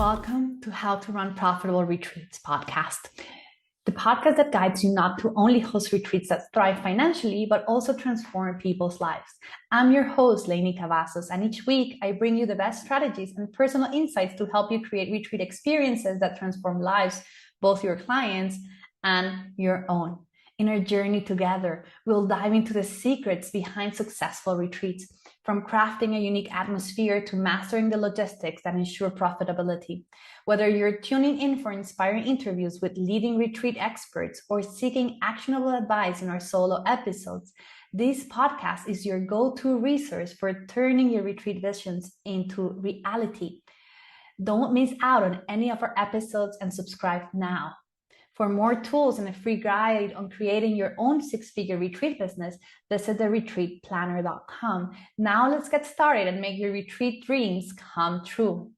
Welcome to How to Run Profitable Retreats podcast, the podcast that guides you not to only host retreats that thrive financially, but also transform people's lives. I'm your host, Lainey Cavazos, and each week I bring you the best strategies and personal insights to help you create retreat experiences that transform lives, both your clients and your own. In our journey together, we'll dive into the secrets behind successful retreats, from crafting a unique atmosphere to mastering the logistics that ensure profitability. Whether you're tuning in for inspiring interviews with leading retreat experts or seeking actionable advice in our solo episodes, this podcast is your go-to resource for turning your retreat visions into reality. Don't miss out on any of our episodes and subscribe now. For more tools and a free guide on creating your own six-figure retreat business, visit theretreatplanner.com. Now let's get started and make your retreat dreams come true.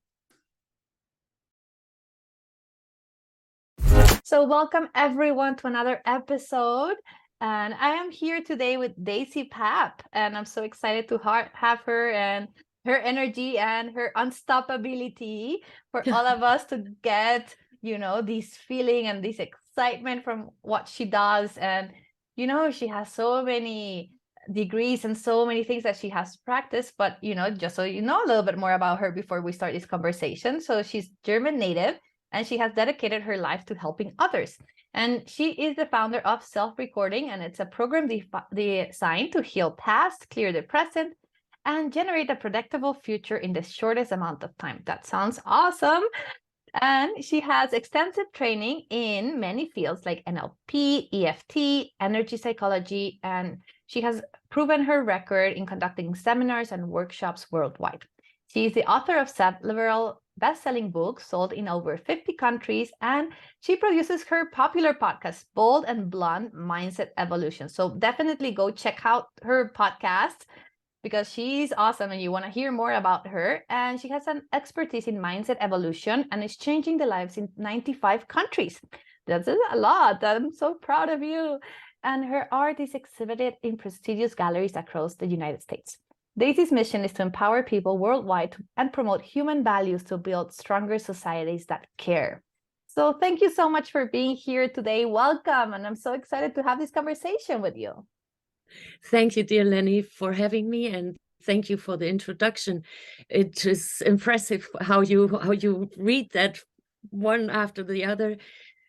So welcome everyone to another episode. And I am here today with Daisy Papp, and I'm so excited to have her and her energy and her unstoppability for all of us to get this feeling and this excitement from what she does. And she has so many degrees and so many things that she has practiced, but just so you know a little bit more about her before we start this conversation. So she's German native, and she has dedicated her life to helping others. And she is the founder of Self-Recording, and it's a program designed to heal past, clear the present, and generate a predictable future in the shortest amount of time. That sounds awesome. And she has extensive training in many fields like NLP, EFT, energy psychology, and she has proven her record in conducting seminars and workshops worldwide. She is the author of several best-selling books sold in over 50 countries, and she produces her popular podcast, Bold and Blunt Mindset Evolution. So definitely go check out her podcast, because she's awesome and you want to hear more about her. And she has an expertise in mindset evolution and is changing the lives in 95 countries. That's a lot. I'm so proud of you. And her art is exhibited in prestigious galleries across the United States. Daisy's mission is to empower people worldwide and promote human values to build stronger societies that care. So thank you so much for being here today. Welcome. And I'm so excited to have this conversation with you. Thank you, dear Lenny, for having me, and thank you for the introduction. It is impressive how you read that one after the other.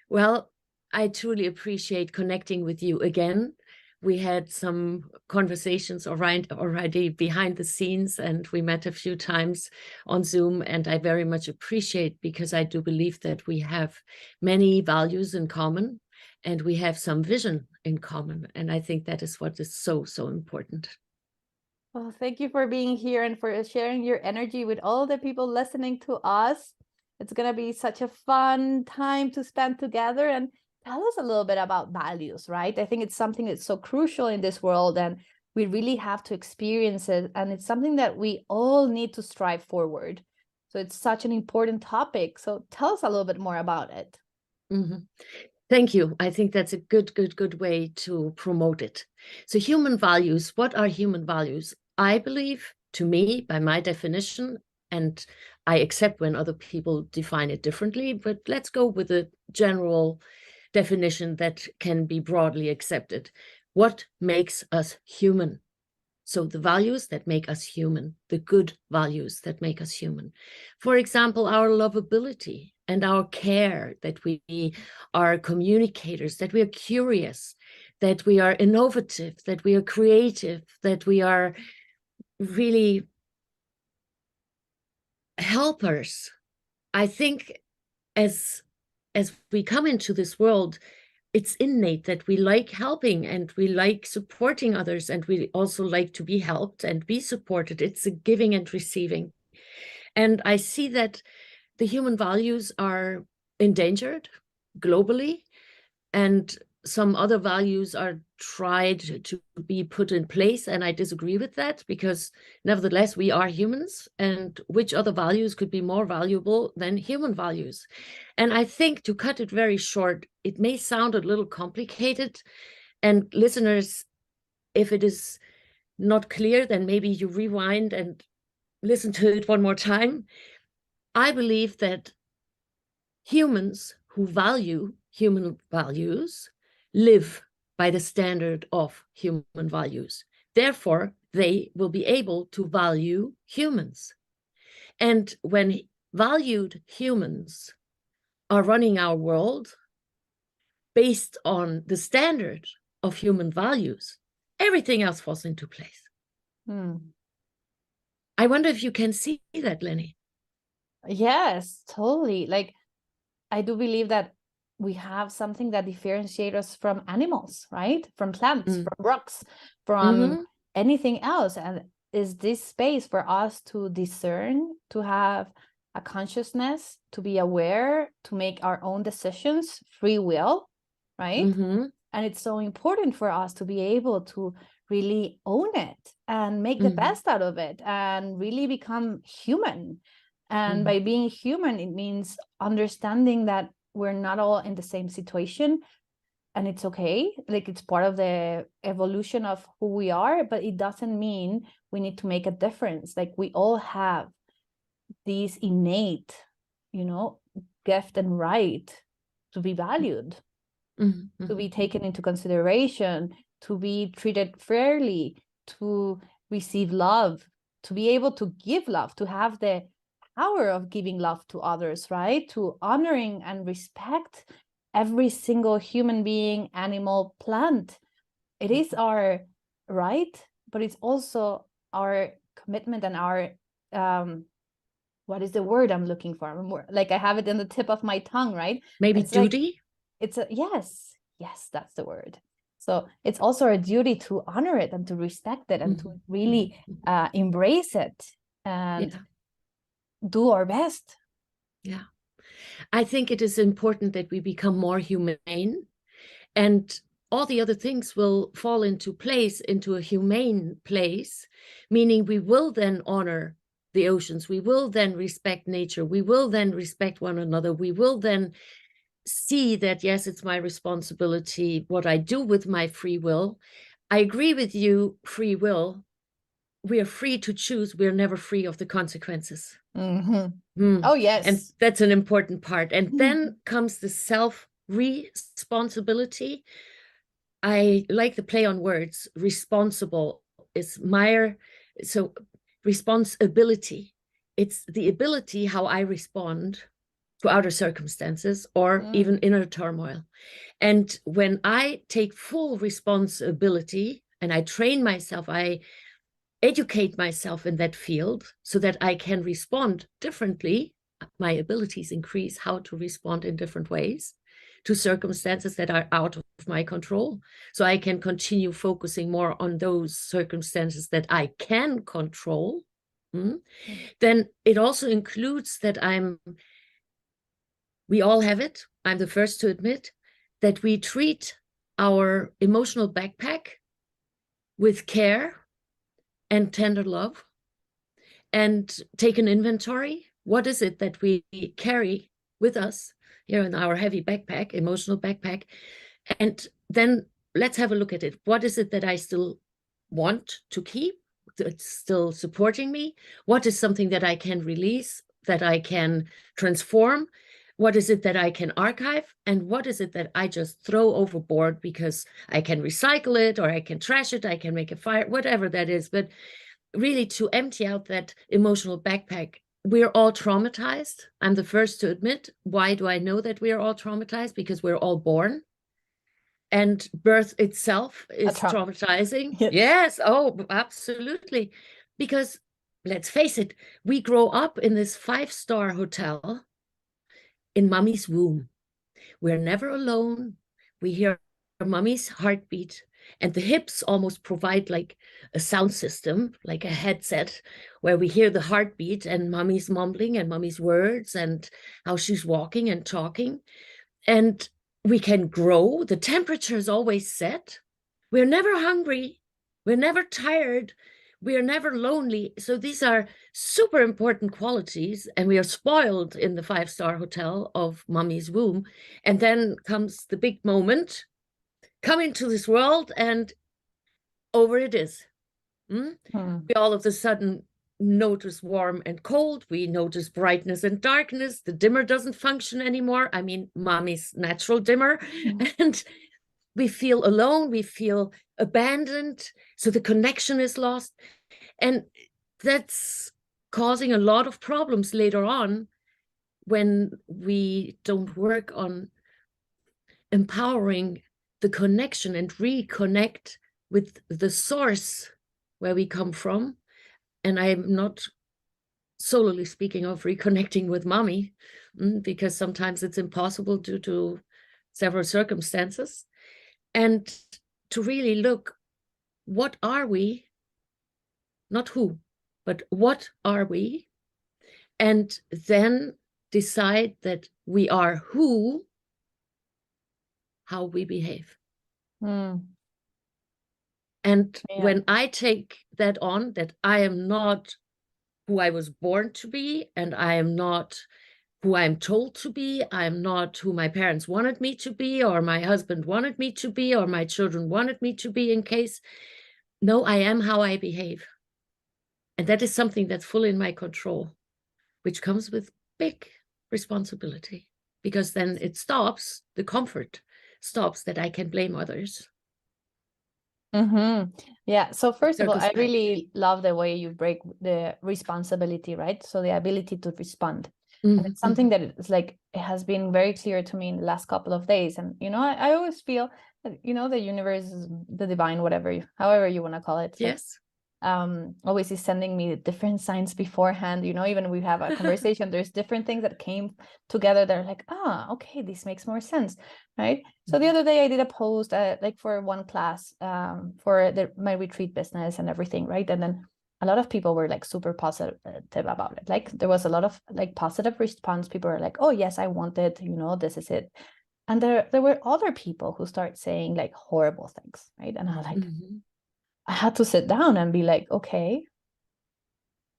Well, I truly appreciate connecting with you again. We had some conversations already behind the scenes, and we met a few times on Zoom, and I very much appreciate, because I do believe that we have many values in common, and we have some vision in common. And I think that is what is so, so important. Well, thank you for being here and for sharing your energy with all the people listening to us. It's going to be such a fun time to spend together. And tell us a little bit about values, right? I think it's something that's so crucial in this world, and we really have to experience it. And it's something that we all need to strive forward. So it's such an important topic. So tell us a little bit more about it. Mm-hmm. Thank you. I think that's a good way to promote it. So human values, what are human values? I believe, to me, by my definition, and I accept when other people define it differently, but let's go with a general definition that can be broadly accepted. What makes us human? So the values that make us human, the good values that make us human. For example, our lovability and our care, that we are communicators, that we are curious, that we are innovative, that we are creative, that we are really helpers. I think as we come into this world, it's innate that we like helping and we like supporting others, and we also like to be helped and be supported. It's a giving and receiving. And I see that the human values are endangered globally, and some other values are tried to be put in place, and I disagree with that, because nevertheless we are humans, and which other values could be more valuable than human values? And I think, to cut it very short, it may sound a little complicated, and listeners, if it is not clear, then maybe you rewind and listen to it one more time. I believe that humans who value human values live by the standard of human values. Therefore, they will be able to value humans. And when valued humans are running our world based on the standard of human values, everything else falls into place. I wonder if you can see that, Lenny. Yes, totally. Like, I do believe that we have something that differentiates us from animals, right? From plants, from rocks, from anything else. And is this space for us to discern, to have a consciousness, to be aware, to make our own decisions, free will, right? And it's so important for us to be able to really own it and make the best out of it and really become human. And by being human, it means understanding that we're not all in the same situation, and it's okay. Like, it's part of the evolution of who we are, but it doesn't mean we need to make a difference. Like, we all have these innate, gift and right to be valued, to be taken into consideration, to be treated fairly, to receive love, to be able to give love, to have the power of giving love to others, right? To honoring and respect every single human being, animal, plant. It is our right, but it's also our commitment and our what is the word I'm looking for? Like, I have it in the tip of my tongue, right? Maybe It's like, duty? yes, that's the word. So it's also our duty to honor it and to respect it and to really embrace it and do our best. Yeah. I think it is important that we become more humane, and all the other things will fall into place, into a humane place, meaning we will then honor the oceans, we will then respect nature, we will then respect one another, we will then see that, yes, it's my responsibility what I do with my free will. I agree with you, free will. We are free to choose. We're never free of the consequences. Oh, yes. And that's an important part. And then comes the self-responsibility. I like the play on words. Responsible is so responsibility. It's the ability how I respond to outer circumstances or even inner turmoil. And when I take full responsibility and I train myself, I educate myself in that field so that I can respond differently. My abilities increase how to respond in different ways to circumstances that are out of my control. So I can continue focusing more on those circumstances that I can control. Then it also includes that we all have it, I'm the first to admit, that we treat our emotional backpack with care and tender love and take an inventory. What is it that we carry with us here in our heavy backpack, emotional backpack? And then let's have a look at it. What is it that I still want to keep? That's still supporting me? What is something that I can release, that I can transform? What is it that I can archive? And what is it that I just throw overboard because I can recycle it or I can trash it, I can make a fire, whatever that is. But really to empty out that emotional backpack. We're all traumatized. I'm the first to admit. Why do I know that we are all traumatized? Because we're all born. And birth itself is traumatizing. Yes, oh, absolutely. Because let's face it, we grow up in this 5-star hotel in mommy's womb. We're never alone. We hear mommy's heartbeat, and the hips almost provide like a sound system, like a headset, where we hear the heartbeat and mommy's mumbling and mommy's words and how she's walking and talking. And we can grow. The temperature is always set. We're never hungry. We're never tired. We are never lonely. So these are super important qualities, and we are spoiled in the 5-star hotel of mommy's womb. And then comes the big moment, come into this world, and over it is. We all of a sudden notice warm and cold. We notice brightness and darkness. The dimmer doesn't function anymore. I mean, mommy's natural dimmer. And we feel alone. We feel abandoned. So the connection is lost. And that's causing a lot of problems later on when we don't work on empowering the connection and reconnect with the source where we come from. And I'm not solely speaking of reconnecting with mommy, because sometimes it's impossible due to several circumstances. And to really look, what are we? Not who, but what are we? And then decide that we are who, how we behave. Mm. And Yeah. when I take that on, that I am not who I was born to be, and I am not who I'm told to be, I'm not who my parents wanted me to be, or my husband wanted me to be, or my children wanted me to be, in case. No, I am how I behave. And that is something that's fully in my control, which comes with big responsibility, because then it stops, the comfort stops that I can blame others. Mm-hmm. Yeah. So first of all, Circles I back. really love the way you break the responsibility, right? So the ability to respond. And it's something that is like, it has been very clear to me in the last couple of days. And, I always feel that, the universe is the divine, however you want to call it. Like, Yes. always is sending me different signs beforehand. Even we have a conversation, there's different things that came together that are like, okay, this makes more sense, right? So the other day I did a post like for one class for my retreat business and everything, right? And then a lot of people were like super positive about it. Like there was a lot of like positive response. People were like, oh yes, I want it, this is it. And there were other people who start saying like horrible things, right? And I was like, I had to sit down and be like, okay,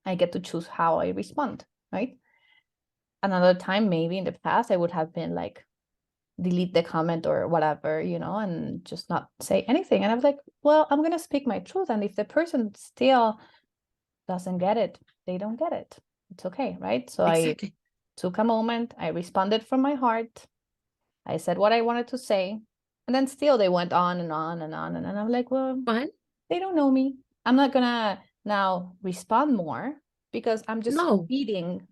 I get to choose how I respond, right? Another time, maybe in the past, I would have been like, delete the comment or whatever, and just not say anything. And I was like, well, I'm going to speak my truth. And if the person still doesn't get it, they don't get it. It's okay, right? So Exactly. I took a moment, I responded from my heart. I said what I wanted to say. And then still they went on and on and on. And I'm like, well, Fine. they don't know me. I'm not gonna now respond more because I'm just No. feeding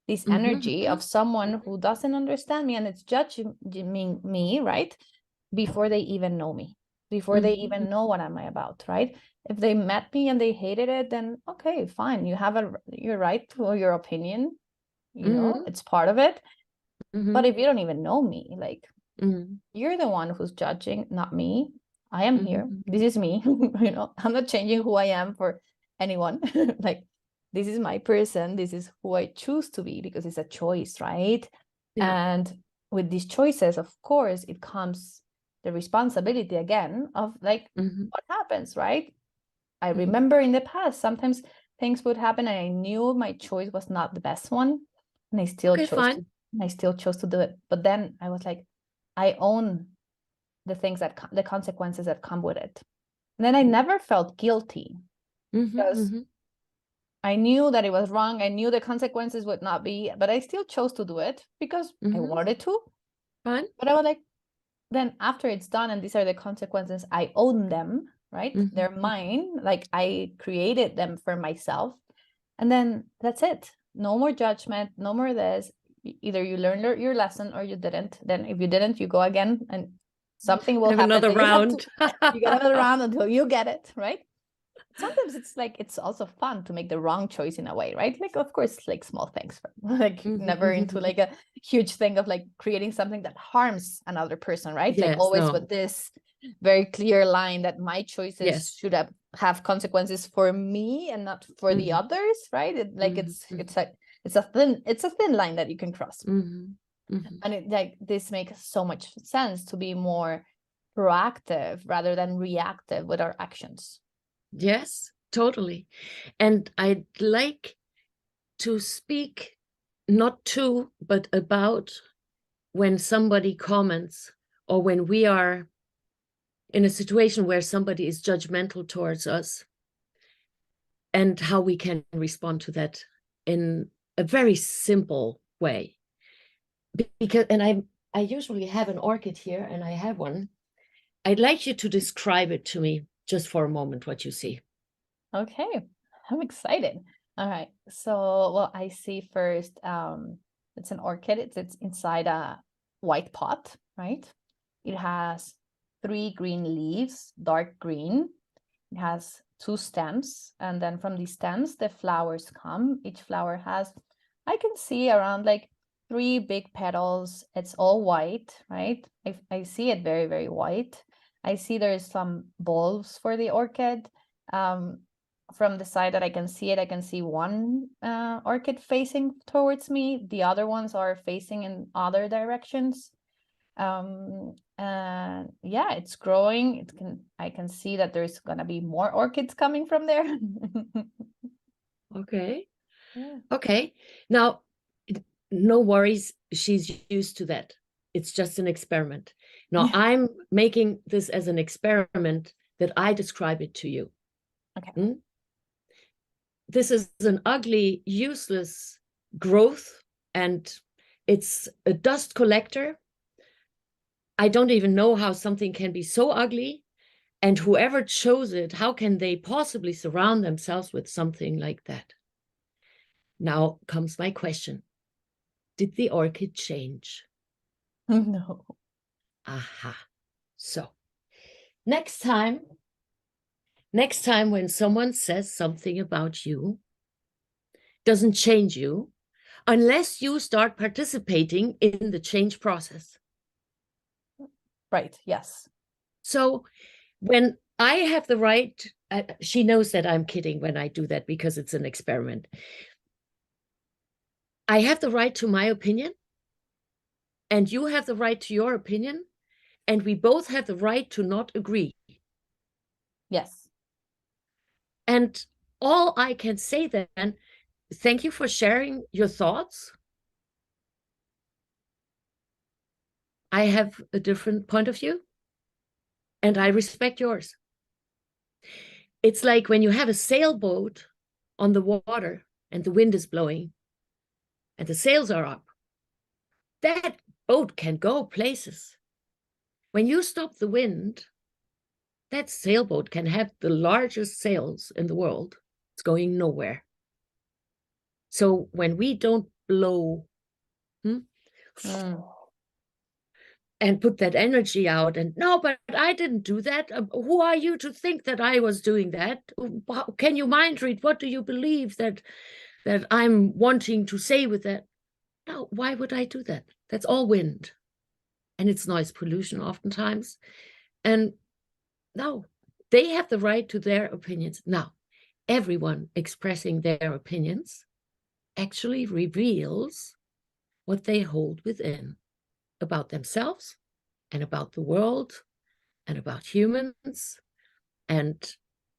this energy of someone who doesn't understand me and it's judging me, right? Before they even know me, before they even know what am I about, right? If they met me and they hated it, then okay, fine. You have your right to your opinion, it's part of it. But if you don't even know me, like you're the one who's judging, not me. I am here. This is me. I'm not changing who I am for anyone. Like, this is my person. This is who I choose to be because it's a choice, right? Yeah. And with these choices, of course, it comes the responsibility again of like what happens, right? I remember in the past, sometimes things would happen and I knew my choice was not the best one. And I still Okay, chose fine. to do it. But then I was like, I own the things the consequences that come with it. And then I never felt guilty because I knew that it was wrong. I knew the consequences would not be, but I still chose to do it because I wanted to. Fine. But I was like, then after it's done and these are the consequences, I own them, right? They're mine. Like I created them for myself. And then that's it. No more judgment, no more this. Either you learned your lesson or you didn't. Then if you didn't, you go again and something will Have happen. another round. You get another round until you get it, right? Sometimes it's like it's also fun to make the wrong choice in a way, right? Like of course like small things, like never into like a huge thing of like creating something that harms another person, right? Like Yes, always no. with this very clear line that my choices Yes. should have consequences for me and not for the others, right? It's a thin line that you can cross. And it like this makes so much sense to be more proactive rather than reactive with our actions. Yes, totally. And I'd like to speak not to, but about when somebody comments or when we are in a situation where somebody is judgmental towards us. and how we can respond to that in a very simple way. Because, and I usually have an orchid here, and I have one. I'd like you to describe it to me just for a moment, what you see. Okay, I'm excited. All right, so well, I see first, it's an orchid. It's inside a white pot, right? It has 3 green leaves, dark green. It has 2 stems, and then from these stems, the flowers come. Each flower has, I can see around like 3 big petals. It's all white, right? I see it very, very white. I see there's some bulbs for the orchid. From the side that I can see it, I can see one orchid facing towards me. The other ones are facing in other directions. And yeah, it's growing. I can see that there's gonna be more orchids coming from there. Okay. Yeah. Okay. Now, no worries. She's used to that. It's just an experiment. Now, Yeah. I'm making this as an experiment that I describe it to you. Okay. Hmm? This is an ugly, useless growth, and it's a dust collector. I don't even know how something can be so ugly. And whoever chose it, how can they possibly surround themselves with something like that? Now comes my question. Did the orchid change? No. Aha. So next time when someone says something about you, doesn't change you, unless you start participating in the change process. Right. Yes. So when I have the right, she knows that I'm kidding when I do that because it's an experiment. I have the right to my opinion, and you have the right to your opinion, and we both have the right to not agree. Yes. And all I can say then, thank you for sharing your thoughts. I have a different point of view, and I respect yours. It's like when you have a sailboat on the water and the wind is blowing and the sails are up. That boat can go places. When you stop the wind, that sailboat can have the largest sails in the world. It's going nowhere. So when we don't blow Mm. and put that energy out, and no, but I didn't do that. Who are you to think that I was doing that? How can you mind read? What do you believe that I'm wanting to say with that? No, why would I do that? That's all wind. And it's noise pollution oftentimes. And no, they have the right to their opinions. Now, everyone expressing their opinions actually reveals what they hold within about themselves and about the world and about humans. And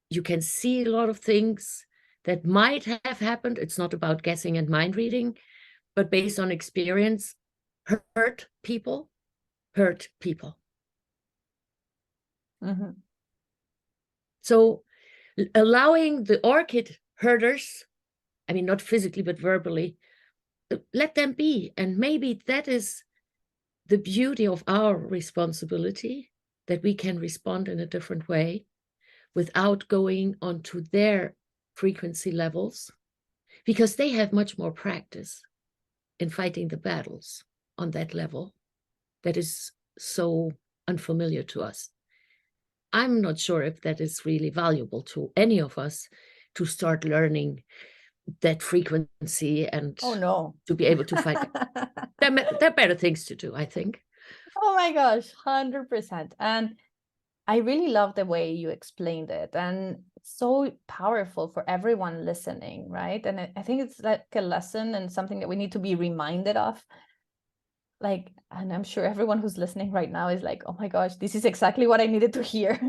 you can see a lot of things that might have happened. It's not about guessing and mind reading, but based on experience, hurt people. Mm-hmm. So allowing the orchid herders, I mean, not physically, but verbally, let them be. And maybe that is the beauty of our responsibility, that we can respond in a different way without going onto their frequency levels, because they have much more practice in fighting the battles on that level that is so unfamiliar to us. I'm not sure if that is really valuable to any of us to start learning that frequency and Oh no. to be able to fight. There are better things to do, I think. Oh my gosh, 100%. And I really love the way you explained it, and it's so powerful for everyone listening, right? And I think it's like a lesson and something that we need to be reminded of. Like, and I'm sure everyone who's listening right now is like, oh my gosh, this is exactly what I needed to hear,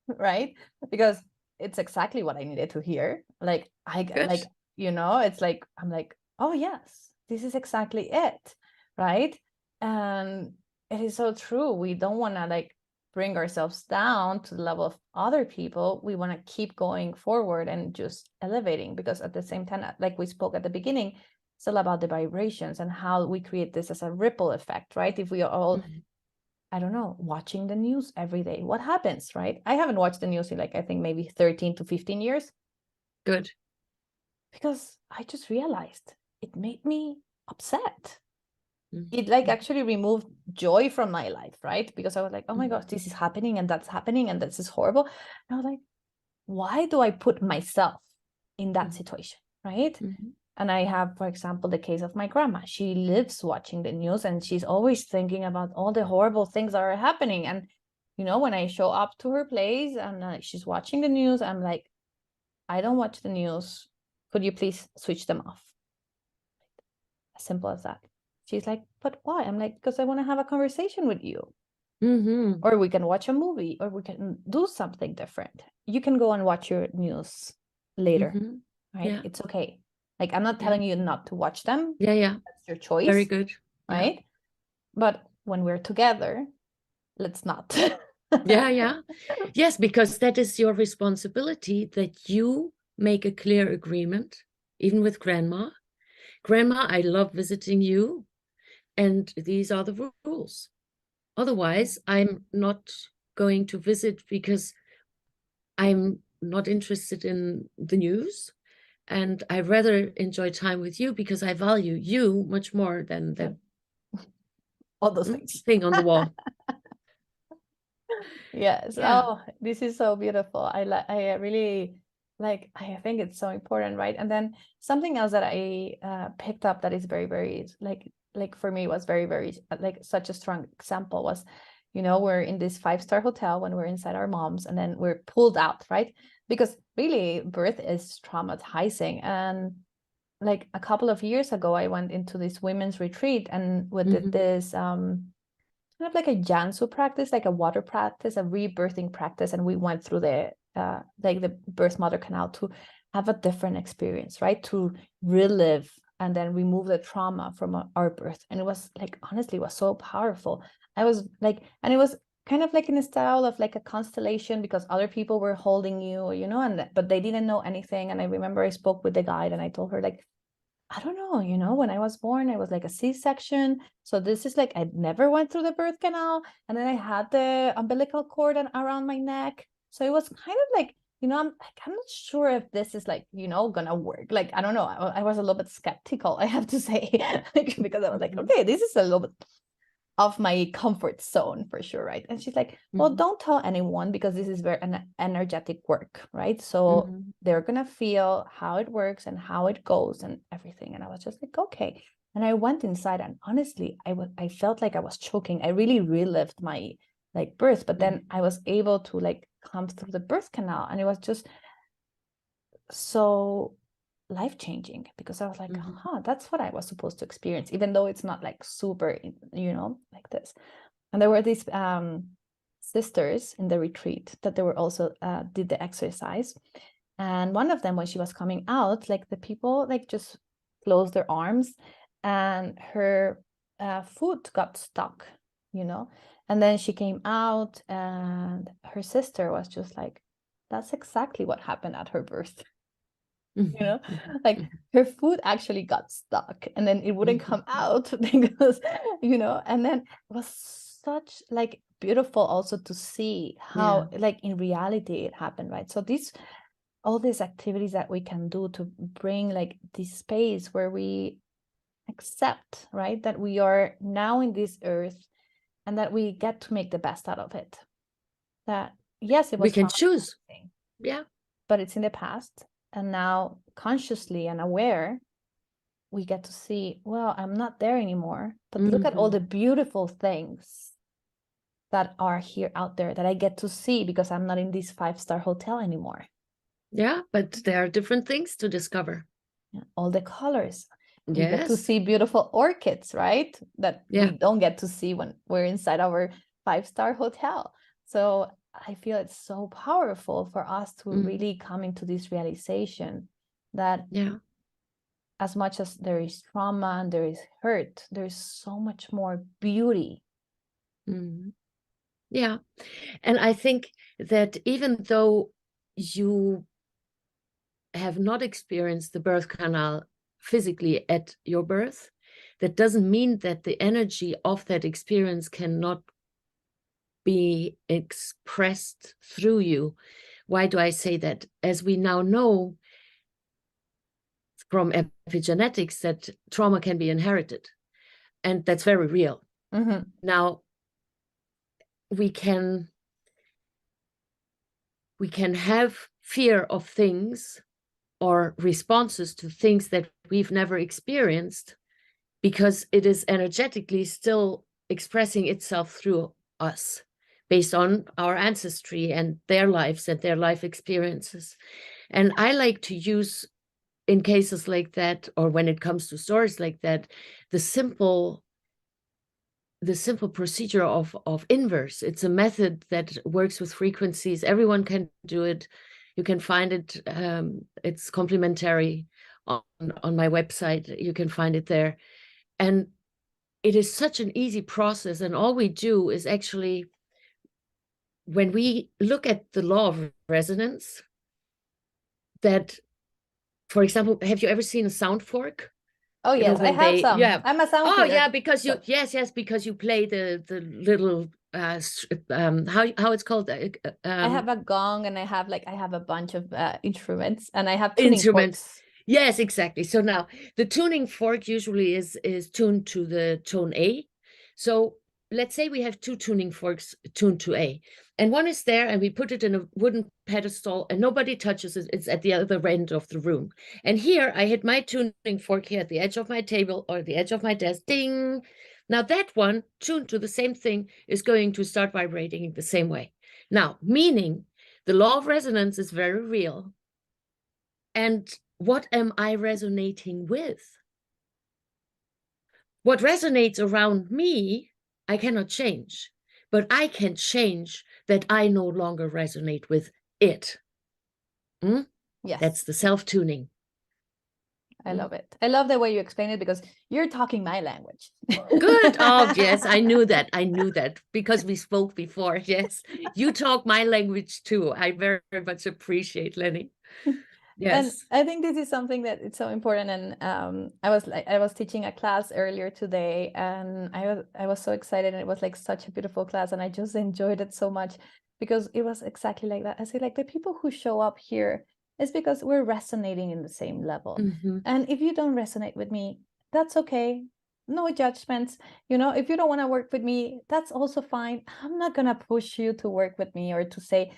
right? Because it's exactly what I needed to hear. Like, Good. like, it's like, I'm like, oh yes, this is exactly it, right? And it is so true. We don't want to like bring ourselves down to the level of other people. We want to keep going forward and just elevating, because at the same time, like we spoke at the beginning, it's all about the vibrations and how we create this as a ripple effect, right? If we are all, I don't know, watching the news every day, what happens, right? I haven't watched the news in like, I think maybe 13 to 15 years. Good. Because I just realized it made me upset. Mm-hmm. It like actually removed joy from my life, right? Because I was like, oh my gosh, this is happening and that's happening and this is horrible. And I was like, why do I put myself in that situation, right? And I have, for example, the case of my grandma. She lives watching the news and she's always thinking about all the horrible things that are happening. And, you know, when I show up to her place and she's watching the news, I'm like, I don't watch the news. Could you please switch them off? As simple as that. She's like, but why? I'm like, because I want to have a conversation with you. Or we can watch a movie, or we can do something different. You can go and watch your news later, right? Yeah. It's okay. Like, I'm not telling you not to watch them. Yeah. That's your choice. Very good. Right? Yeah. But when we're together, let's not. Yeah. Yes, because that is your responsibility, that you make a clear agreement, even with grandma. Grandma, I love visiting you, and these are the rules. Otherwise, I'm not going to visit because I'm not interested in the news. And I rather enjoy time with you because I value you much more than the all those things. thing on the wall. Yes. Yeah. Oh, this is so beautiful. I really like, I think it's so important, right? And then something else that I picked up that is very, very like for me was very, very like such a strong example was, you know, we're in this 5-star hotel when we're inside our moms, and then we're pulled out, right? Because really birth is traumatizing. And like a couple of years ago, I went into this women's retreat, and we did this kind of like a Jansu practice, like a water practice, a rebirthing practice. And we went through the like the birth mother canal to have a different experience, right? To relive and then remove the trauma from our birth. And it was like, honestly, it was so powerful. I was like, and it was kind of like in a style of like a constellation, because other people were holding you, you know, and but they didn't know anything. And I remember I spoke with the guide and I told her, like, I don't know, you know, when I was born, I was like a C-section. So this is like, I never went through the birth canal. And then I had the umbilical cord around my neck. So it was kind of like, you know, I'm not sure if this is like, you know, gonna work. Like, I don't know. I was a little bit skeptical, I have to say, because I was like, okay, this is a little bit of my comfort zone for sure, right? And she's like, well, don't tell anyone, because this is very an energetic work, right? So they're gonna feel how it works and how it goes and everything. And I was just like, okay. And I went inside, and honestly, I felt like I was choking. I really relived my like birth, but then I was able to like come through the birth canal, and it was just so life-changing, because I was like, that's what I was supposed to experience, even though it's not like super, you know, like this. And there were these sisters in the retreat that they were also did the exercise. And one of them, when she was coming out, like the people like just closed their arms, and her foot got stuck, you know. And then she came out, and her sister was just like, that's exactly what happened at her birth. You know, like her foot actually got stuck, and then it wouldn't come out because, you know. And then it was such like beautiful also to see how like in reality it happened, right? So all these activities that we can do to bring like this space where we accept, right, that we are now in this earth, and that we get to make the best out of it. That yes, it was we can choose. Yeah, but it's in the past. And now consciously and aware, we get to see, well, I'm not there anymore, but look at all the beautiful things that are here out there that I get to see, because I'm not in this 5-star hotel anymore. Yeah, but there are different things to discover. All the colors. We get to see beautiful orchids, right? That we don't get to see when we're inside our 5-star hotel. So I feel it's so powerful for us to really come into this realization that as much as there is trauma and there is hurt, there is so much more beauty Yeah. And I think that even though you have not experienced the birth canal physically at your birth, that doesn't mean that the energy of that experience cannot be expressed through you. Why do I say that? As we now know from epigenetics, that trauma can be inherited, and that's very real. Mm-hmm. Now, we can have fear of things or responses to things that we've never experienced because it is energetically still expressing itself through us based on our ancestry and their lives and their life experiences. And I like to use, in cases like that, or when it comes to stories like that, the simple procedure of inverse. It's a method that works with frequencies. Everyone can do it. You can find it. It's complimentary on my website. You can find it there. And it is such an easy process. And all we do is actually, when we look at the law of resonance, that, for example, have you ever seen a sound fork? Oh You know, yes, I when have they, some. yeah. I'm a sound Oh healer. yeah, because you, So yes, because you play the little how it's called, I have a gong and I have a bunch of instruments and I have tuning instruments. forks. Yes, exactly. So now the tuning fork usually is tuned to the tone A. So let's say we have two tuning forks tuned to A, and one is there, and we put it in a wooden pedestal, and nobody touches it. It's at the other end of the room. And here I hit my tuning fork here at the edge of my table or the edge of my desk. Ding. Now that one tuned to the same thing is going to start vibrating in the same way. Now, meaning the law of resonance is very real. And what am I resonating with? What resonates around me, I cannot change, but I can change that I no longer resonate with it. Mm? That's Yes, the self-tuning. I Mm? love it. I love the way you explain it because you're talking my language. Good. Oh, yes, I knew that. I knew that because we spoke before. Yes, you talk my language too. I very, very much appreciate, Lenny. And Yes. I think this is something that it's so important. And I was teaching a class earlier today, and I was so excited, and it was like such a beautiful class, and I just enjoyed it so much because it was exactly like that. I say like the people who show up here is because we're resonating in the same level. Mm-hmm. And if you don't resonate with me, that's okay. No judgments. You know, if you don't want to work with me, that's also fine. I'm not gonna push you to work with me or to say,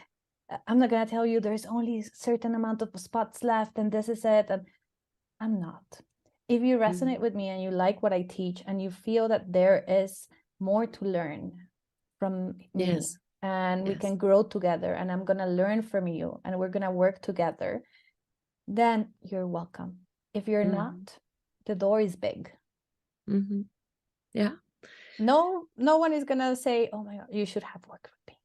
I'm not going to tell you there's only a certain amount of spots left and this is it. And I'm not. If you resonate Mm-hmm. with me and you like what I teach and you feel that there is more to learn from me Yes. and we Yes. can grow together and I'm going to learn from you and we're going to work together, then you're welcome. If you're Mm-hmm. not, the door is big. Mm-hmm. Yeah. No one is going to say, oh my God, you should have worked with me.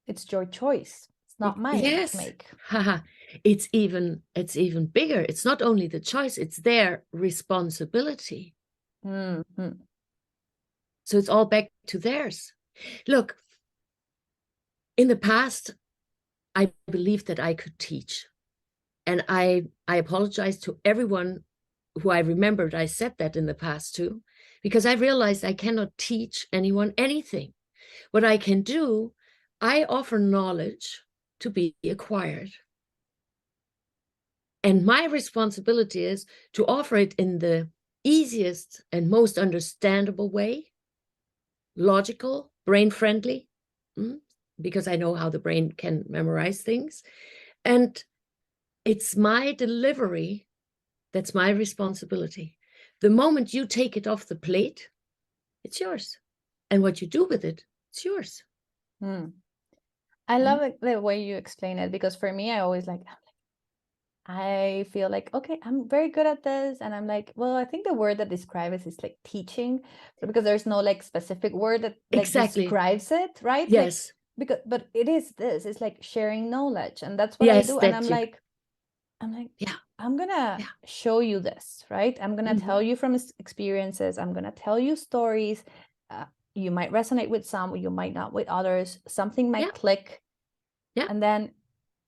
It's your choice. It's not mine to Yes. make. Haha. It's even bigger. It's not only the choice, it's their responsibility. Mm-hmm. So it's all back to theirs. Look, in the past, I believed that I could teach. And I apologize to everyone who I remembered I said that in the past to, because I realized I cannot teach anyone anything. What I can do, I offer knowledge to be acquired. And my responsibility is to offer it in the easiest and most understandable way, logical, brain friendly, because I know how the brain can memorize things. And it's my delivery that's my responsibility. The moment you take it off the plate, it's yours. And what you do with it, it's yours. Mm. I love the way you explain it because for me, I feel like, okay, I'm very good at this. And I'm like, well, I think the word that describes it is like teaching, but because there's no like specific word that like Exactly. describes it, right? Like, Yes. because, but it is this, it's like sharing knowledge. And that's what I Yes, do. And that's you. I'm like, Yeah. I'm gonna Yeah. show you this, right? I'm gonna Mm-hmm. tell you from experiences. I'm gonna tell you stories. you might resonate with some, you might not with others. Something might Yeah. click. Yeah. And then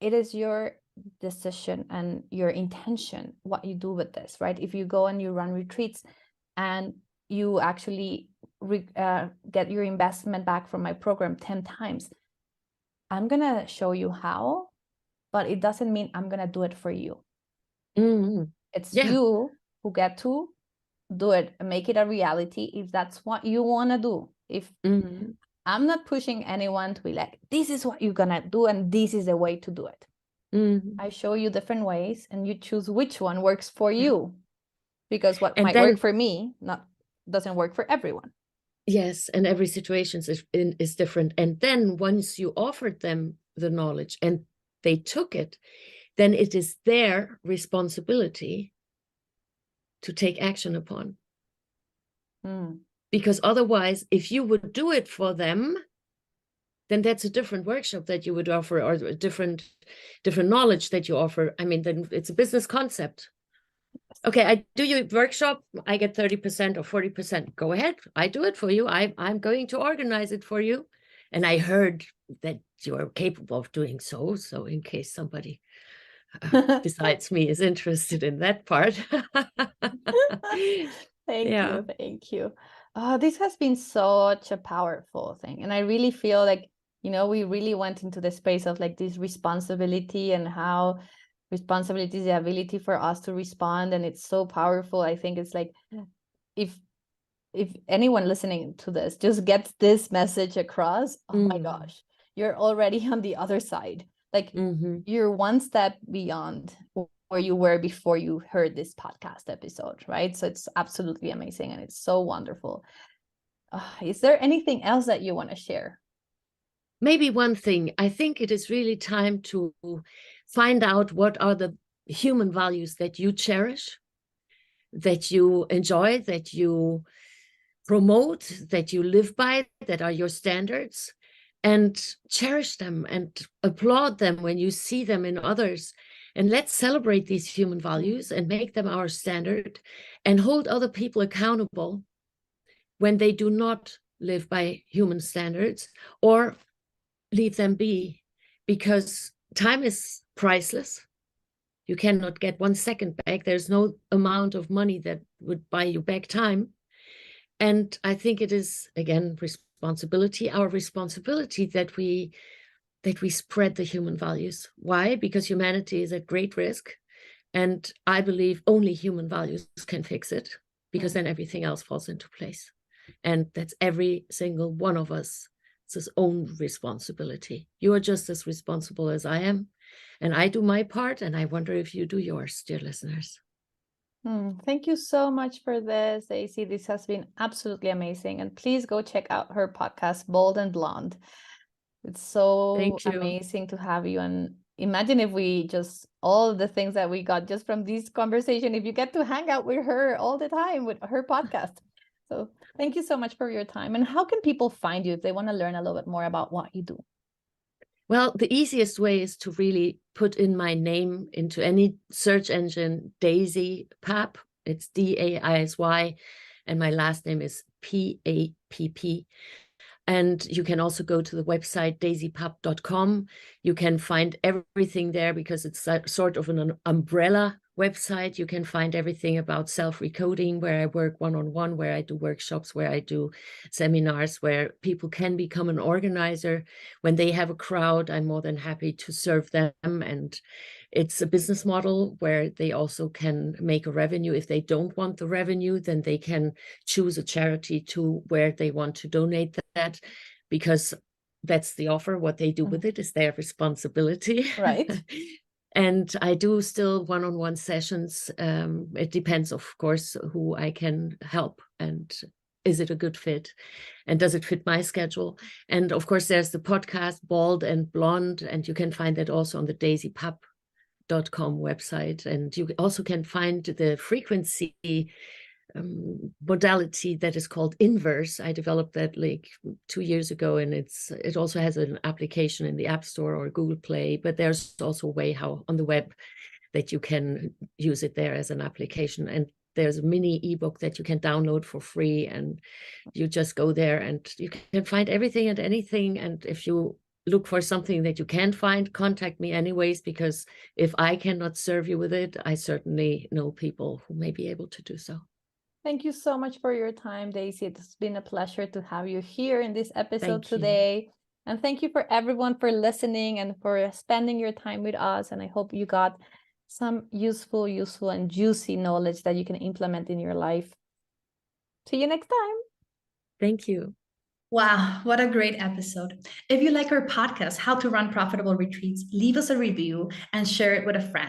it is your decision and your intention what you do with this, right? If you go and you run retreats and you actually get your investment back from my program 10 times, I'm going to show you how, but it doesn't mean I'm going to do it for you. Mm-hmm. It's Yeah. you who get to do it and make it a reality if that's what you want to do. If Mm-hmm. I'm not pushing anyone to be like, this is what you're going to do and this is the way to do it. Mm-hmm. I show you different ways and you choose which one works for you, because what And might then, work for me doesn't work for everyone. yes, and every situation is different. And then once you offered them the knowledge and they took it, then it is their responsibility to take action upon. Because otherwise, if you would do it for them, then that's a different workshop that you would offer, or a different knowledge that you offer. I mean, then it's a business concept. Okay, I do your workshop, I get 30% or 40%. Go ahead, I do it for you. I'm going to organize it for you. And I heard that you are capable of doing so. So in case somebody besides me is interested in that part. Thank Yeah. you. Thank you. This has been such a powerful thing. And I really feel like, we really went into the space of like this responsibility and how responsibility is the ability for us to respond. And it's so powerful. I think it's like, if anyone listening to this just gets this message across, oh my gosh, you're already on the other side. Like you're one step beyond where you were before you heard this podcast episode, right? So it's absolutely amazing and it's so wonderful. Is there anything else that you want to share? Maybe one thing. I think it is really time to find out what are the human values that you cherish, that you enjoy, that you promote, that you live by, that are your standards, and cherish them and applaud them when you see them in others. And let's celebrate these human values and make them our standard, and hold other people accountable when they do not live by human standards, or leave them be, because time is priceless. You cannot get 1 second back. There's no amount of money that would buy you back time. And I think it is, again, our responsibility that we spread the human values. Why? Because humanity is at great risk. And I believe only human values can fix it, because then everything else falls into place. And that's every single one of us. It's his own responsibility. You are just as responsible as I am. And I do my part, and I wonder if you do yours, dear listeners. Thank you so much for this, Daisy. This has been absolutely amazing. And please go check out her podcast, Bold and Blonde. It's so amazing to have you. And imagine if we just, all the things that we got just from this conversation, if you get to hang out with her all the time with her podcast. So thank you so much for your time. And how can people find you if they want to learn a little bit more about what you do? Well, the easiest way is to really put in my name into any search engine, Daisy Papp. It's Daisy, and my last name is Papp. And you can also go to the website daisypapp.com. You can find everything there, because it's sort of an umbrella website. You can find everything about self-recoding, where I work one-on-one, where I do workshops, where I do seminars, where people can become an organizer. When they have a crowd, I'm more than happy to serve them. And it's a business model where they also can make a revenue. If they don't want the revenue, then they can choose a charity to where they want to donate that, because that's the offer. What they do with it is their responsibility. Right. And I do still one-on-one sessions. It depends, of course, who I can help, and is it a good fit, and does it fit my schedule? And of course, there's the podcast, Bald and Blonde, and you can find that also on the daisypapp.com website. And you also can find the frequency modality that is called Inverse. I developed that like 2 years ago, and it also has an application in the App Store or Google Play, but there's also a way how on the web that you can use it there as an application. And there's a mini ebook that you can download for free, and you just go there and you can find everything and anything. And if you look for something that you can't find, contact me anyways, because if I cannot serve you with it, I certainly know people who may be able to do so. Thank you so much for your time, Daisy. It's been a pleasure to have you here in this episode Thank you. today. And thank you for everyone for listening and for spending your time with us. And I hope you got some useful and juicy knowledge that you can implement in your life. See you next time. Thank you. Wow, what a great episode. If you like our podcast, How to Run Profitable Retreats, leave us a review and share it with a friend.